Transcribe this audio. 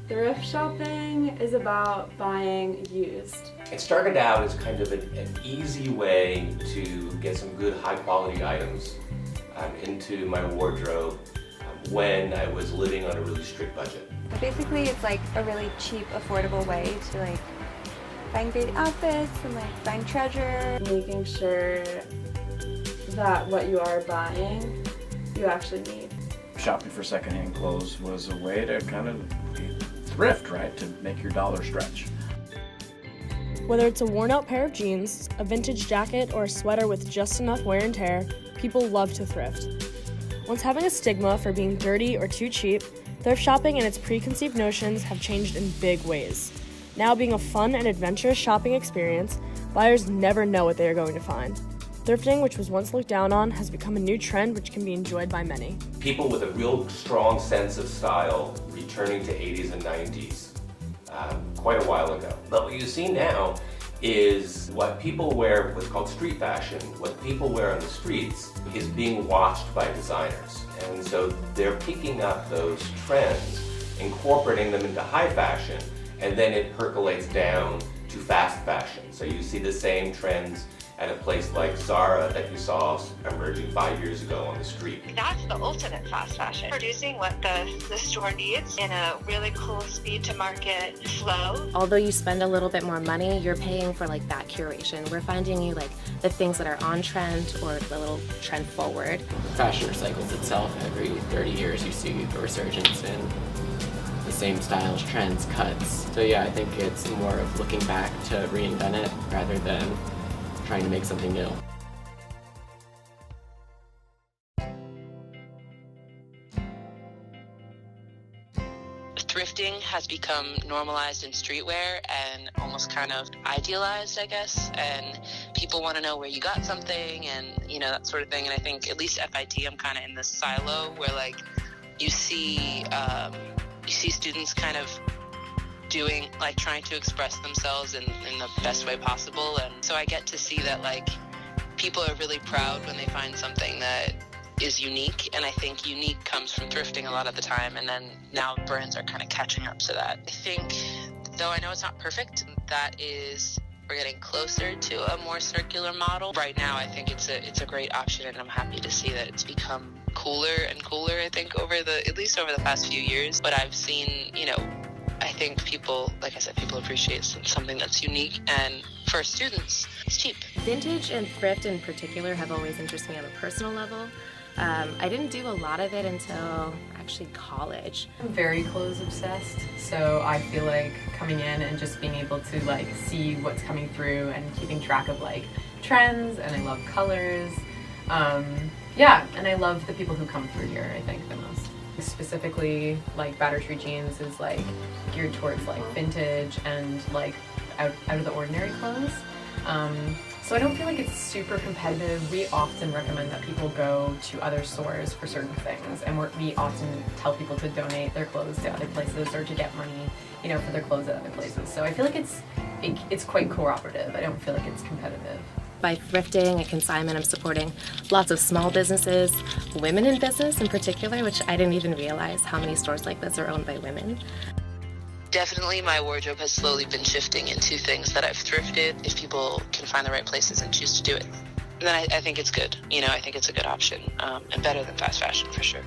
Thrift shopping is about buying used. It started out as kind of an easy way to get some good high quality items into my wardrobe when I was living on a really strict budget. But basically it's like a really cheap, affordable way to like find great outfits and like find treasure. Making sure that what you are buying, you actually need. Shopping for secondhand clothes was a way to kind of thrift, right? To make your dollar stretch. Whether it's a worn-out pair of jeans, a vintage jacket, or a sweater with just enough wear and tear, people love to thrift. Once having a stigma for being dirty or too cheap, thrift shopping and its preconceived notions have changed in big ways. Now being a fun and adventurous shopping experience, buyers never know what they are going to find. Thrifting, which was once looked down on, has become a new trend which can be enjoyed by many. People with a real strong sense of style returning to 80s and 90s quite a while ago. But what you see now is what people wear, what's called street fashion, what people wear on the streets is being watched by designers. And so they're picking up those trends, incorporating them into high fashion, and then it percolates down to fast fashion. So you see the same trends at a place like Zara that you saw emerging 5 years ago on the street. That's the ultimate fast fashion. Producing what the store needs in a really cool speed to market flow. Although you spend a little bit more money, you're paying for like that curation. We're finding you like the things that are on trend or the little trend forward. Fashion recycles itself. Every 30 years you see a resurgence in the same styles, trends, cuts. So yeah, I think it's more of looking back to reinvent it rather than trying to make something new. Thrifting has become normalized in streetwear and almost kind of idealized, I guess, and people want to know where you got something and, you know, that sort of thing. And I think at least FIT, I'm kind of in this silo where like you see students kind of doing, like trying to express themselves in the best way possible. And so I get to see that like people are really proud when they find something that is unique. And I think unique comes from thrifting a lot of the time. And then now brands are kind of catching up to that. I think, though I know it's not perfect, that is, we're getting closer to a more circular model. Right now, I think it's a great option, and I'm happy to see that it's become cooler and cooler, I think, at least over the past few years. But I've seen, you know, I think people, like I said, people appreciate something that's unique, and for students, it's cheap. Vintage and thrift in particular have always interested me on a personal level. I didn't do a lot of it until actually college. I'm very clothes obsessed, so I feel like coming in and just being able to like see what's coming through and keeping track of like trends, and I love colors. Yeah, and I love the people who come through here, I think, the most. Specifically, like Batter Street Jeans is like geared towards like vintage and like out of the ordinary clothes. So I don't feel like it's super competitive. We often recommend that people go to other stores for certain things, and we often tell people to donate their clothes to other places or to get money, you know, for their clothes at other places. So I feel like it's quite cooperative. I don't feel like it's competitive. By thrifting and consignment, I'm supporting lots of small businesses, women in business in particular, which I didn't even realize how many stores like this are owned by women. Definitely my wardrobe has slowly been shifting into things that I've thrifted if people can find the right places and choose to do it. And then I think it's good. You know, I think it's a good option and better than fast fashion for sure.